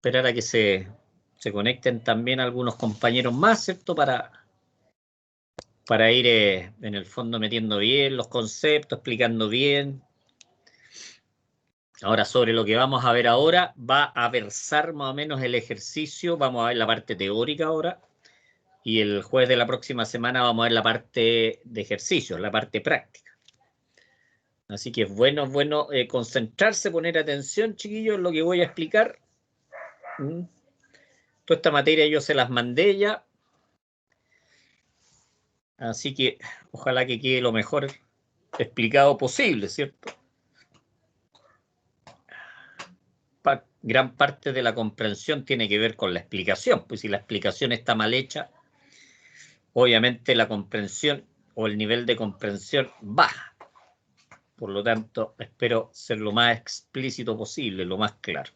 esperar a que se conecten también algunos compañeros más, ¿cierto? Para ir en el fondo metiendo bien los conceptos, explicando bien. Ahora, sobre lo que vamos a ver ahora, va a versar más o menos el ejercicio. Vamos a ver la parte teórica ahora. Y el jueves de la próxima semana vamos a ver la parte de ejercicios, la parte práctica. Así que es bueno concentrarse, poner atención, chiquillos, en lo que voy a explicar. Toda esta materia yo se las mandé ya. Así que ojalá que quede lo mejor explicado posible, ¿cierto? Gran parte de la comprensión tiene que ver con la explicación. Pues si la explicación está mal hecha, obviamente la comprensión o el nivel de comprensión baja. Por lo tanto, espero ser lo más explícito posible, lo más claro.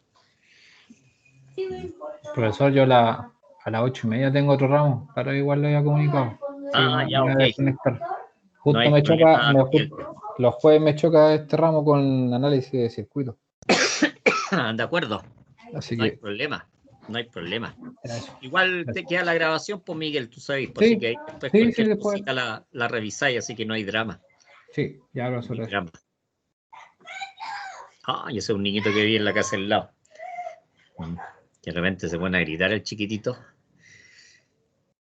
Profesor, yo a las 8:30 tengo otro ramo, pero igual lo había comunicado. Sí, Ya, me voy a desconectar. Justo no hay me choca, problema, los jueves me choca este ramo con análisis de circuito. De acuerdo. Así no hay que problema. No hay problema. eso. Igual te queda la grabación, pues Miguel, tú sabes, pues, Sí, así que después sí, cualquier después. cosita la revisáis, así que no hay drama. Sí, ya hablo sobre eso. Ese es un niñito que vive en la casa del lado. Que de repente se pone a gritar el chiquitito.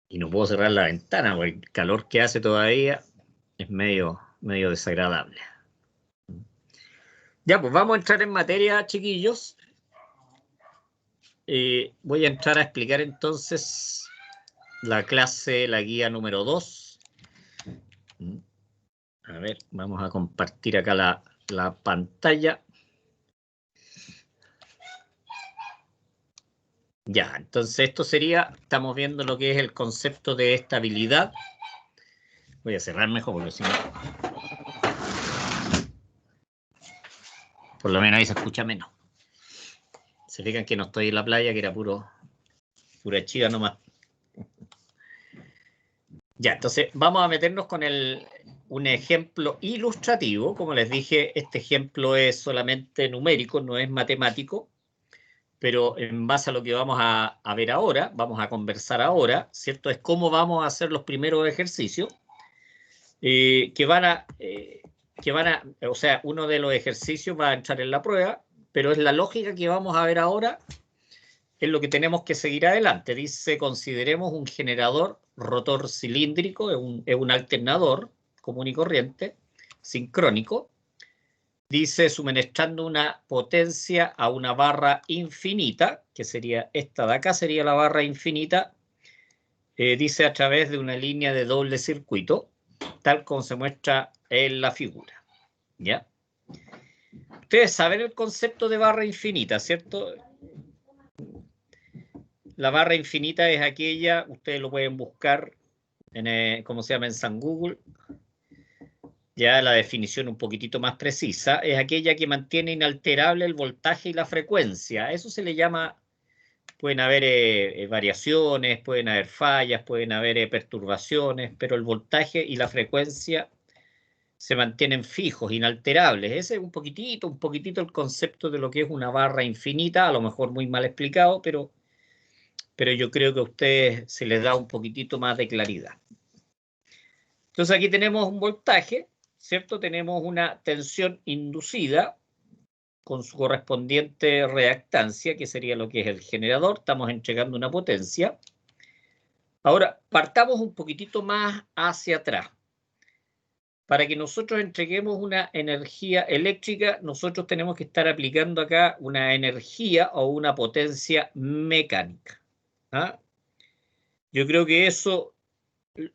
Y no puedo cerrar la ventana, porque el calor que hace todavía es medio desagradable. Ya, pues vamos a entrar en materia, chiquillos. Voy a entrar a explicar entonces la clase, la guía número 2. A ver, vamos a compartir acá la pantalla. Ya, entonces esto sería, estamos viendo lo que es el concepto de estabilidad. Voy a cerrar mejor porque si no, por lo menos ahí se escucha menos. Se fijan que no estoy en la playa, que era pura chiva nomás. Ya, entonces vamos a meternos con un ejemplo ilustrativo. Como les dije, este ejemplo es solamente numérico, no es matemático, pero en base a lo que vamos a ver ahora, vamos a conversar ahora, ¿cierto? Es cómo vamos a hacer los primeros ejercicios que van a, o sea, uno de los ejercicios va a entrar en la prueba, pero es la lógica que vamos a ver ahora, es lo que tenemos que seguir adelante. Dice, consideremos un generador rotor cilíndrico, es un alternador común y corriente, sincrónico. Dice, suministrando una potencia a una barra infinita, que sería esta de acá, sería la barra infinita, dice a través de una línea de doble circuito, tal como se muestra en la figura. ¿Ya? Ustedes saben el concepto de barra infinita, ¿cierto? La barra infinita es aquella, ustedes lo pueden buscar, ¿cómo se llama? En San Google. Ya la definición un poquitito más precisa, es aquella que mantiene inalterable el voltaje y la frecuencia. Eso se le llama, pueden haber variaciones, pueden haber fallas, pueden haber perturbaciones, pero el voltaje y la frecuencia se mantienen fijos, inalterables. Ese es un poquitito el concepto de lo que es una barra infinita, a lo mejor muy mal explicado, pero yo creo que a ustedes se les da un poquitito más de claridad. Entonces aquí tenemos un voltaje, ¿cierto? Tenemos una tensión inducida con su correspondiente reactancia, que sería lo que es el generador. Estamos entregando una potencia. Ahora, partamos un poquitito más hacia atrás. Para que nosotros entreguemos una energía eléctrica, nosotros tenemos que estar aplicando acá una energía o una potencia mecánica. ¿Ah? Yo creo que eso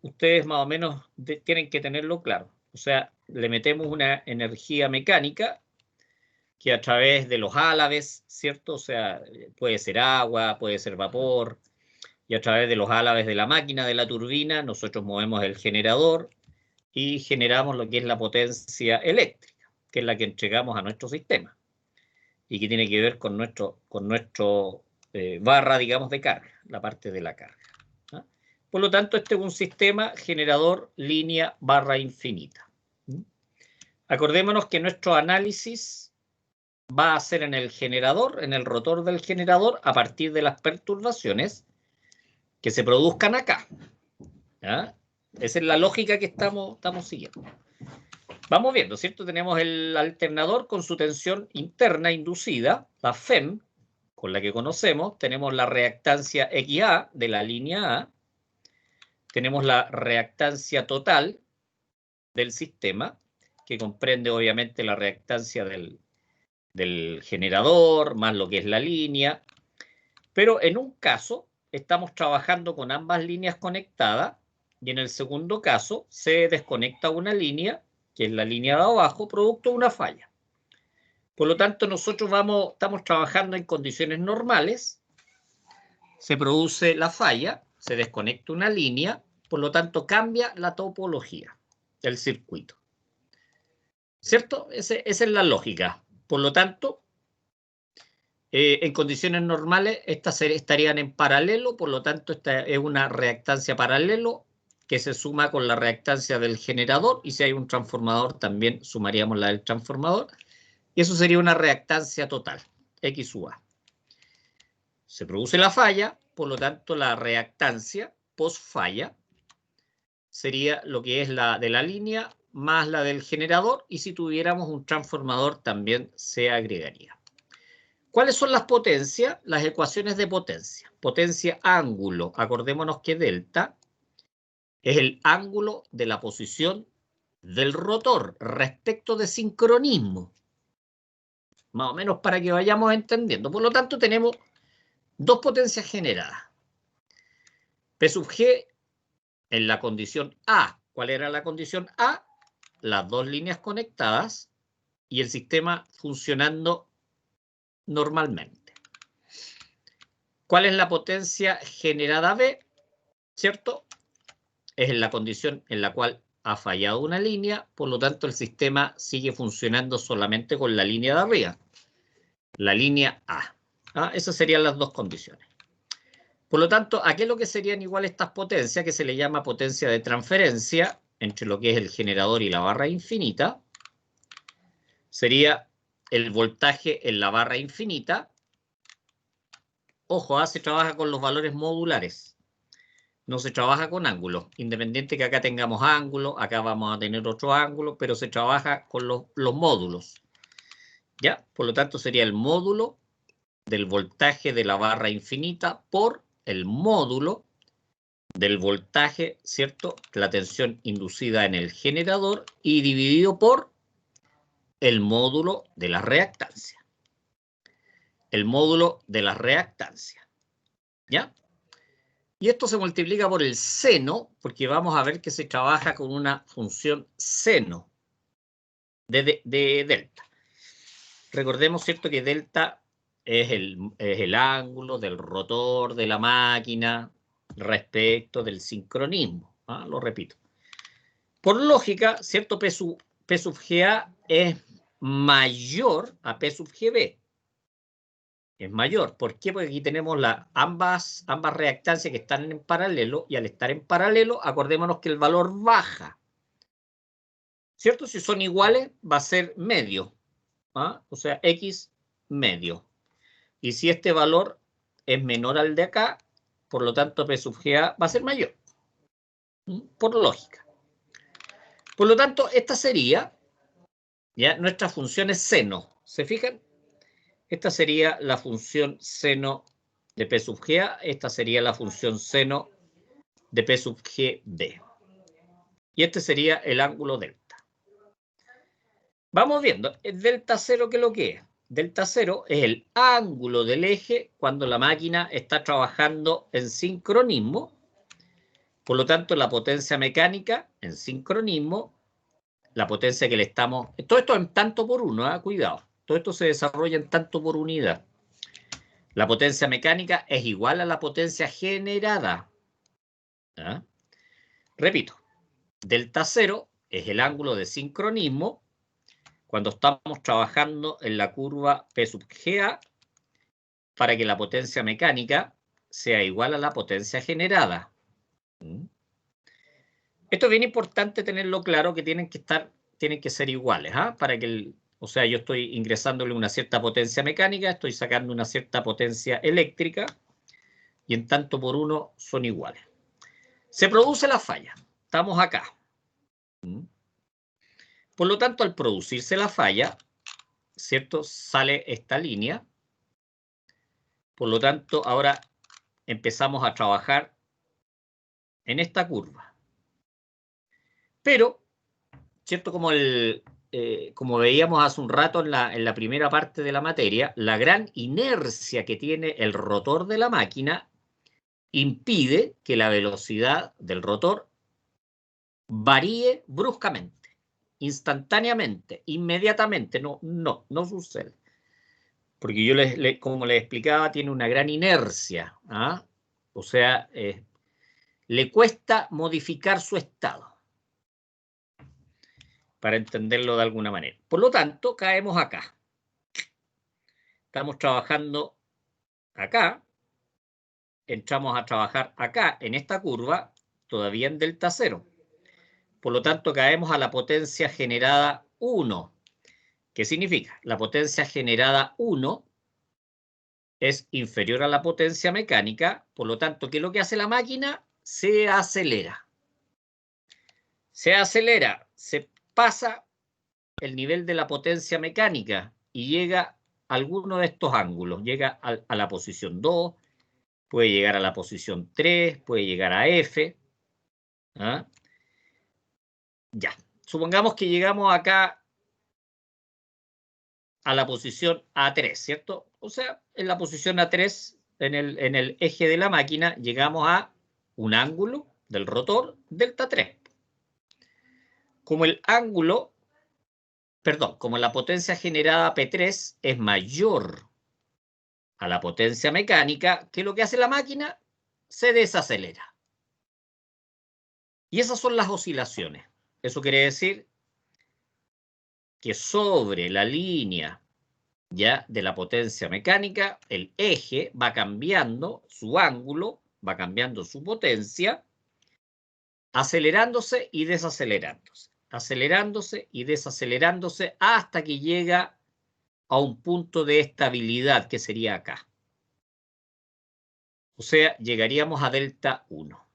ustedes más o menos tienen que tenerlo claro. O sea, le metemos una energía mecánica que a través de los álabes, ¿cierto? O sea, puede ser agua, puede ser vapor, y a través de los álabes de la máquina, de la turbina, nosotros movemos el generador y generamos lo que es la potencia eléctrica, que es la que entregamos a nuestro sistema y que tiene que ver con nuestro barra, digamos, de carga, la parte de la carga. ¿Ah? Por lo tanto, este es un sistema generador línea barra infinita. Acordémonos que nuestro análisis va a ser en el generador, en el rotor del generador, a partir de las perturbaciones que se produzcan acá. ¿Ya? Esa es la lógica que estamos siguiendo. Vamos viendo, ¿cierto? Tenemos el alternador con su tensión interna inducida, la FEM, con la que conocemos. Tenemos la reactancia XA de la línea A. Tenemos la reactancia total del sistema, que comprende obviamente la reactancia del generador, más lo que es la línea. Pero en un caso estamos trabajando con ambas líneas conectadas y en el segundo caso se desconecta una línea, que es la línea de abajo, producto de una falla. Por lo tanto, nosotros estamos trabajando en condiciones normales, se produce la falla, se desconecta una línea, por lo tanto cambia la topología del circuito. ¿Cierto? Esa es la lógica. Por lo tanto, en condiciones normales, estas estarían en paralelo, por lo tanto, esta es una reactancia paralelo que se suma con la reactancia del generador, y si hay un transformador, también sumaríamos la del transformador, y eso sería una reactancia total, X sub A. Se produce la falla, por lo tanto, la reactancia post-falla sería lo que es la de la línea más la del generador, y si tuviéramos un transformador también se agregaría. ¿Cuáles son las potencias? Las ecuaciones de potencia. Potencia ángulo, acordémonos que delta es el ángulo de la posición del rotor respecto de sincronismo. Más o menos para que vayamos entendiendo. Por lo tanto, tenemos dos potencias generadas. P sub G en la condición A. ¿Cuál era la condición A? Las dos líneas conectadas y el sistema funcionando normalmente. ¿Cuál es la potencia generada B? ¿Cierto? Es en la condición en la cual ha fallado una línea, por lo tanto el sistema sigue funcionando solamente con la línea de arriba, la línea A. Esas serían las dos condiciones. Por lo tanto, ¿a qué es lo que serían igual estas potencias? Que se le llama potencia de transferencia entre lo que es el generador y la barra infinita. Sería el voltaje en la barra infinita. Ojo, se trabaja con los valores modulares. No se trabaja con ángulos. Independiente que acá tengamos ángulos, acá vamos a tener otro ángulo, pero se trabaja con los módulos. ¿Ya? Por lo tanto, sería el módulo del voltaje de la barra infinita por el módulo del voltaje, ¿cierto? La tensión inducida en el generador y dividido por el módulo de la reactancia. El módulo de la reactancia. ¿Ya? Y esto se multiplica por el seno, porque vamos a ver que se trabaja con una función seno de delta. Recordemos, ¿cierto?, que delta es el ángulo del rotor de la máquina respecto del sincronismo. Lo repito. Por lógica, ¿cierto?, P sub GA es mayor a P sub GB. Es mayor. ¿Por qué? Porque aquí tenemos ambas reactancias que están en paralelo, y al estar en paralelo, acordémonos que el valor baja. ¿Cierto? Si son iguales, va a ser medio. O sea, X medio. Y si este valor es menor al de acá, por lo tanto, P sub GA va a ser mayor. Por lógica. Por lo tanto, esta sería, ya, nuestra función es seno. ¿Se fijan? Esta sería la función seno de P sub GA. Esta sería la función seno de P sub GB. Y este sería el ángulo delta. Vamos viendo. El delta cero, ¿qué es lo que es? Delta cero es el ángulo del eje cuando la máquina está trabajando en sincronismo. Por lo tanto, la potencia mecánica en sincronismo, la potencia que le estamos... Todo esto en tanto por uno, cuidado. Todo esto se desarrolla en tanto por unidad. La potencia mecánica es igual a la potencia generada. Repito, delta cero es el ángulo de sincronismo cuando estamos trabajando en la curva P sub GA para que la potencia mecánica sea igual a la potencia generada. Esto es bien importante tenerlo claro, que tienen que ser iguales, para que O sea, yo estoy ingresándole una cierta potencia mecánica, estoy sacando una cierta potencia eléctrica, y en tanto por uno son iguales. Se produce la falla. Estamos acá. Por lo tanto, al producirse la falla, ¿cierto? Sale esta línea. Por lo tanto, ahora empezamos a trabajar en esta curva. Pero, ¿cierto? Como veíamos hace un rato en la primera parte de la materia, la gran inercia que tiene el rotor de la máquina impide que la velocidad del rotor varíe bruscamente, instantáneamente, inmediatamente. No sucede. Porque yo, como les explicaba, tiene una gran inercia. ¿Ah? O sea, le cuesta modificar su estado, para entenderlo de alguna manera. Por lo tanto, caemos acá. Estamos trabajando acá, entramos a trabajar acá, en esta curva, todavía en delta cero. Por lo tanto, caemos a la potencia generada 1. ¿Qué significa? La potencia generada 1 es inferior a la potencia mecánica, por lo tanto, ¿qué es lo que hace la máquina? Se acelera. Se acelera, se pasa el nivel de la potencia mecánica y llega a alguno de estos ángulos. Llega a la posición 2, puede llegar a la posición 3, puede llegar a F. ¿Ah? Ya. Supongamos que llegamos acá a la posición A3, ¿cierto? O sea, en la posición A3, en el eje de la máquina, llegamos a un ángulo del rotor delta 3. Como el ángulo, perdón, como la potencia generada P3 es mayor a la potencia mecánica, ¿qué es lo que hace la máquina? Se desacelera. Y esas son las oscilaciones. Eso quiere decir que sobre la línea ya de la potencia mecánica, el eje va cambiando su ángulo, va cambiando su potencia, acelerándose y desacelerándose, acelerándose y desacelerándose hasta que llega a un punto de estabilidad que sería acá. O sea, llegaríamos a delta 1.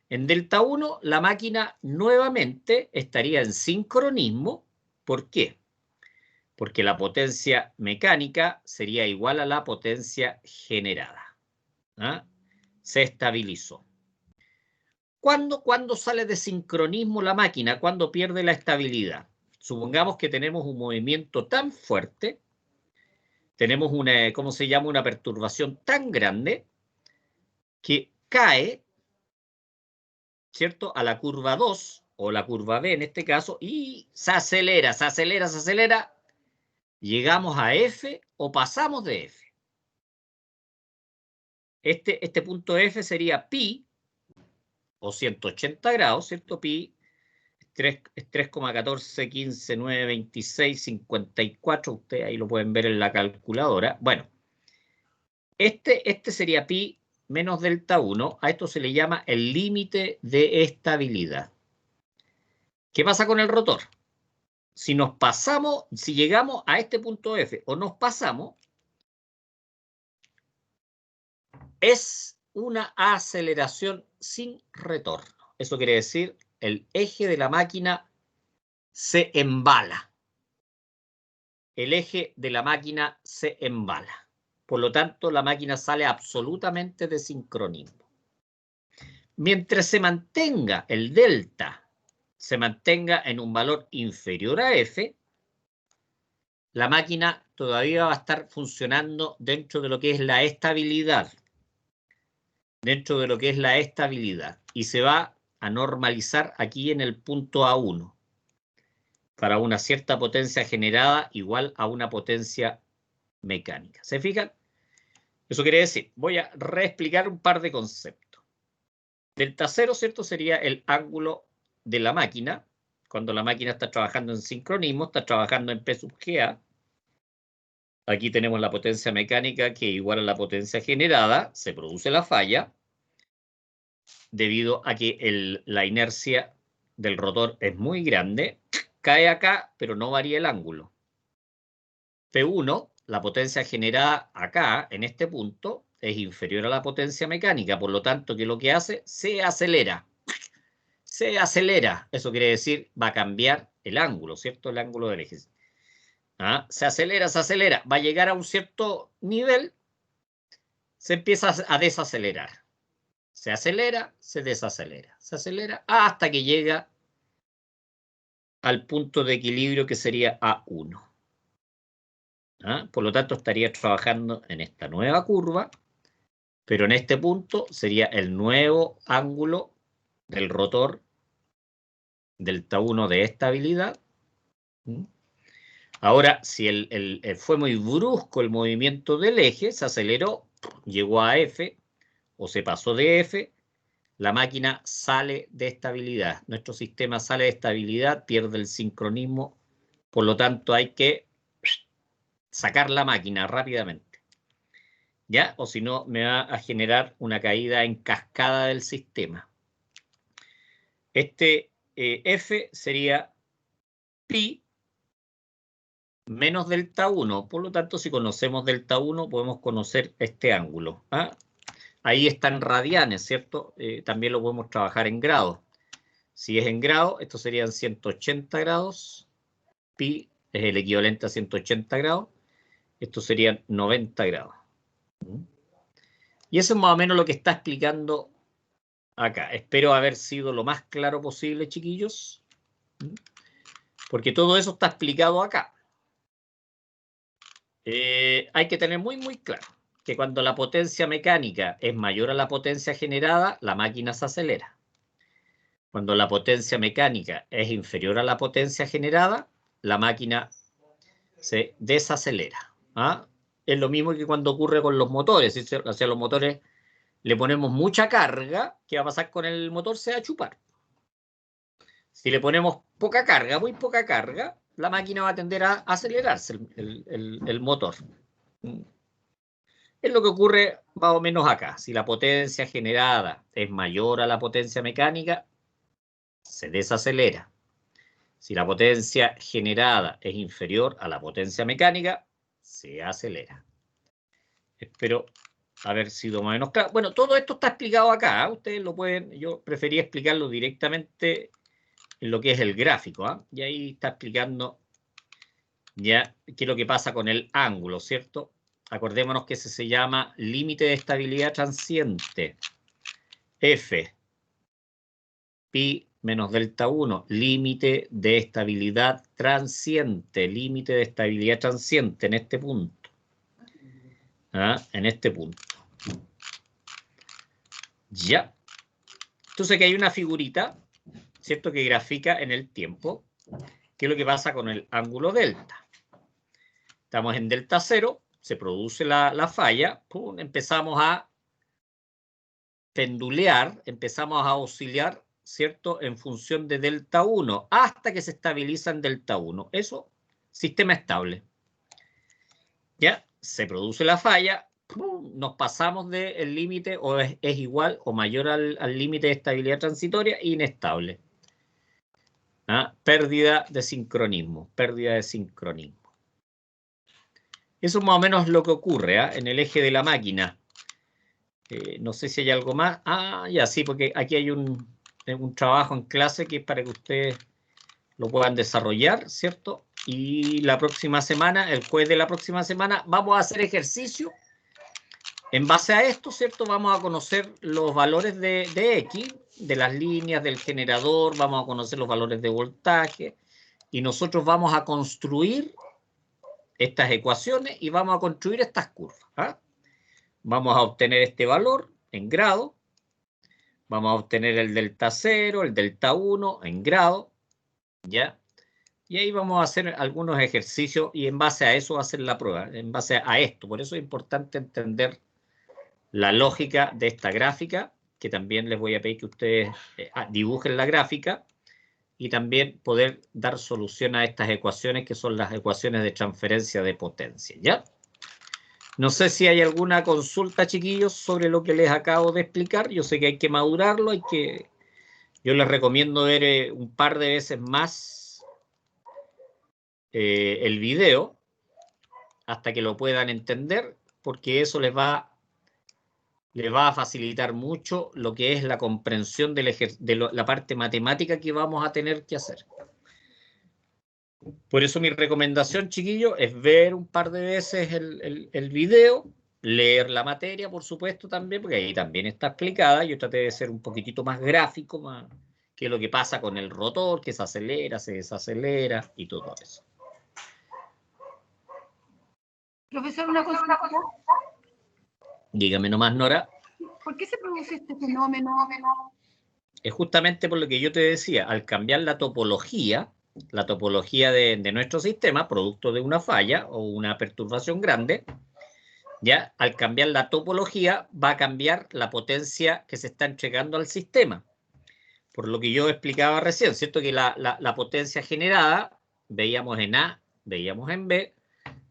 En delta 1, la máquina nuevamente estaría en sincronismo. ¿Por qué? Porque la potencia mecánica sería igual a la potencia generada. ¿Ah? Se estabilizó. ¿Cuándo sale de sincronismo la máquina? ¿Cuándo pierde la estabilidad? Supongamos que tenemos un movimiento tan fuerte, tenemos una, ¿cómo se llama? Una perturbación tan grande que cae, ¿cierto? A la curva 2 o la curva B en este caso y se acelera, se acelera, se acelera. Llegamos a F o pasamos de F. Este punto F sería pi o 180 grados, ¿cierto? Pi es 3,1415,926,54. Ustedes ahí lo pueden ver en la calculadora. Bueno, este sería pi menos delta 1. A esto se le llama el límite de estabilidad. ¿Qué pasa con el rotor? Si nos pasamos, si llegamos a este punto F o nos pasamos, es una aceleración sin retorno. Eso quiere decir, el eje de la máquina se embala. El eje de la máquina se embala. Por lo tanto, la máquina sale absolutamente de sincronismo. Mientras se mantenga el delta, se mantenga en un valor inferior a F, la máquina todavía va a estar funcionando dentro de lo que es la estabilidad. Dentro de lo que es la estabilidad. Y se va a normalizar aquí en el punto A1 para una cierta potencia generada igual a una potencia mecánica. ¿Se fijan? Eso quiere decir, voy a reexplicar un par de conceptos. Delta cero, ¿cierto? Sería el ángulo de la máquina. Cuando la máquina está trabajando en sincronismo, está trabajando en P sub GA. Aquí tenemos la potencia mecánica que igual a la potencia generada. Se produce la falla debido a que la inercia del rotor es muy grande. cae acá, pero no varía el ángulo. P1, la potencia generada acá, en este punto, es inferior a la potencia mecánica. Por lo tanto, ¿qué es lo que hace? Se acelera. Se acelera. Eso quiere decir, va a cambiar el ángulo, ¿cierto? El ángulo del eje. ¿Ah? Se acelera, se acelera. Va a llegar a un cierto nivel, se empieza a desacelerar. Se acelera, se desacelera. Se acelera hasta que llega al punto de equilibrio que sería A1. ¿Ah? Por lo tanto, estaría trabajando en esta nueva curva, pero en este punto sería el nuevo ángulo del rotor delta 1 de estabilidad. Ahora, si fue muy brusco el movimiento del eje, se aceleró, llegó a F o se pasó de F, la máquina sale de estabilidad. Nuestro sistema sale de estabilidad, pierde el sincronismo, por lo tanto hay que sacar la máquina rápidamente. ¿Ya? O si no, me va a generar una caída en cascada del sistema. Este F sería pi menos delta 1. Por lo tanto, si conocemos delta 1, podemos conocer este ángulo. ¿Ah? Ahí están radianes, ¿cierto? También lo podemos trabajar en grados. Si es en grados, esto serían 180 grados. Pi es el equivalente a 180 grados. Esto serían 90 grados. Y eso es más o menos lo que está explicando acá. Espero haber sido lo más claro posible, chiquillos. Porque todo eso está explicado acá. Hay que tener muy, muy claro que cuando la potencia mecánica es mayor a la potencia generada, la máquina se acelera. Cuando la potencia mecánica es inferior a la potencia generada, la máquina se desacelera. ¿Ah? Es lo mismo que cuando ocurre con los motores. Si a los motores le ponemos mucha carga, ¿qué va a pasar con el motor? Se va a chupar. Si le ponemos poca carga, muy poca carga, la máquina va a tender a acelerarse el motor. Es lo que ocurre más o menos acá. Si la potencia generada es mayor a la potencia mecánica, se desacelera. Si la potencia generada es inferior a la potencia mecánica, se acelera. Espero haber sido más o menos claro. Bueno, todo esto está explicado acá. Ustedes lo pueden, yo prefería explicarlo directamente en lo que es el gráfico. Y ahí está explicando ya qué es lo que pasa con el ángulo, ¿cierto? Acordémonos que ese se llama límite de estabilidad transiente. F, pi menos delta 1, límite de estabilidad transiente, límite de estabilidad transiente en este punto. En este punto. Ya. Entonces aquí hay una figurita, ¿cierto? Que grafica en el tiempo qué es lo que pasa con el ángulo delta. Estamos en delta 0, se produce la falla, ¡pum! Empezamos a pendulear, empezamos a oscilar, ¿cierto? En función de delta 1, hasta que se estabiliza en delta 1. Eso, sistema estable. Ya, se produce la falla, ¡pum! Nos pasamos del límite o es igual o mayor al límite de estabilidad transitoria, inestable. Pérdida de sincronismo, pérdida de sincronismo. Eso es más o menos lo que ocurre en el eje de la máquina. No sé si hay algo más. Ya sí, porque aquí hay un trabajo en clase que es para que ustedes lo puedan desarrollar, ¿cierto? Y la próxima semana, el jueves de la próxima semana, vamos a hacer ejercicio. En base a esto, ¿cierto? Vamos a conocer los valores de X, de las líneas, del generador, vamos a conocer los valores de voltaje, y nosotros vamos a construir estas ecuaciones y vamos a construir estas curvas. Vamos a obtener este valor en grado, vamos a obtener el delta 0, el delta 1 en grado, ¿ya? Y ahí vamos a hacer algunos ejercicios y en base a eso hacer la prueba, en base a esto. Por eso es importante entender la lógica de esta gráfica, que también les voy a pedir que ustedes dibujen la gráfica y también poder dar solución a estas ecuaciones que son las ecuaciones de transferencia de potencia, ¿ya? No sé si hay alguna consulta, chiquillos, sobre lo que les acabo de explicar. Yo sé que hay que madurarlo, yo les recomiendo ver un par de veces más el video hasta que lo puedan entender, porque eso les va a facilitar mucho lo que es la comprensión de la parte matemática que vamos a tener que hacer. Por eso mi recomendación, chiquillos, es ver un par de veces el video, leer la materia, por supuesto, también, porque ahí también está explicada. Yo traté de ser un poquitito más gráfico, más qué es lo que pasa con el rotor, que se acelera, se desacelera y todo eso. Profesor, una consulta. Dígame nomás, Nora. ¿Por qué se produce este fenómeno? Es justamente por lo que yo te decía, al cambiar la topología de nuestro sistema, producto de una falla o una perturbación grande, ya al cambiar la topología va a cambiar la potencia que se está entregando al sistema. Por lo que yo explicaba recién, ¿cierto? Que la potencia generada, veíamos en A, veíamos en B,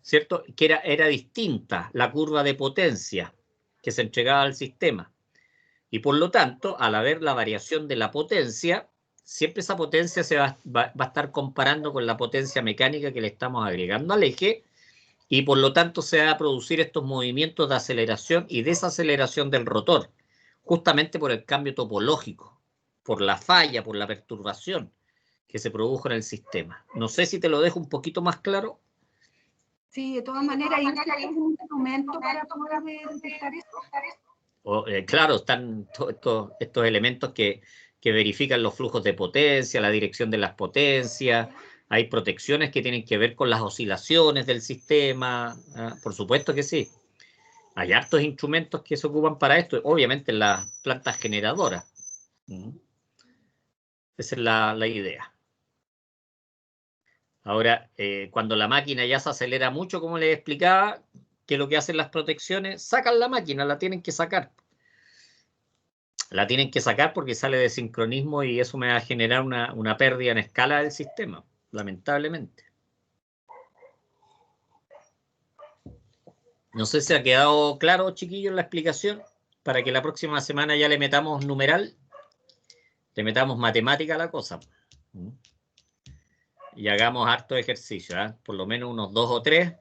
¿cierto? Que era distinta la curva de potencia que se entregaba al sistema. Y por lo tanto, al haber la variación de la potencia, siempre esa potencia se va a estar comparando con la potencia mecánica que le estamos agregando al eje, y por lo tanto se va a producir estos movimientos de aceleración y desaceleración del rotor, justamente por el cambio topológico, por la falla, por la perturbación que se produjo en el sistema. No sé si te lo dejo un poquito más claro. Sí, de todas maneras, ¿hay un instrumento para poder detectar eso? Claro, están estos elementos que verifican los flujos de potencia, la dirección de las potencias. Hay protecciones que tienen que ver con las oscilaciones del sistema. Por supuesto que sí. Hay hartos instrumentos que se ocupan para esto, obviamente en las plantas generadoras. Esa es la idea. Ahora, cuando la máquina ya se acelera mucho, como les explicaba, ¿qué es lo que hacen las protecciones? Sacan la máquina, la tienen que sacar. La tienen que sacar porque sale de sincronismo y eso me va a generar una pérdida en escala del sistema, lamentablemente. No sé si ha quedado claro, chiquillos, la explicación, para que la próxima semana ya le metamos numeral, le metamos matemática a la cosa. Y hagamos harto ejercicio, ¿eh? Por lo menos unos 2 o 3,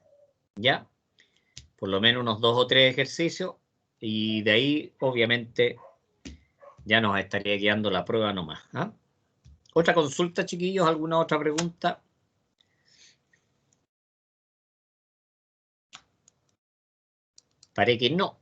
¿ya? Por lo menos unos 2 o 3 ejercicios, y de ahí, obviamente, ya nos estaría quedando la prueba nomás. ¿Ah? ¿Otra consulta, chiquillos? ¿Alguna otra pregunta? Parece que no.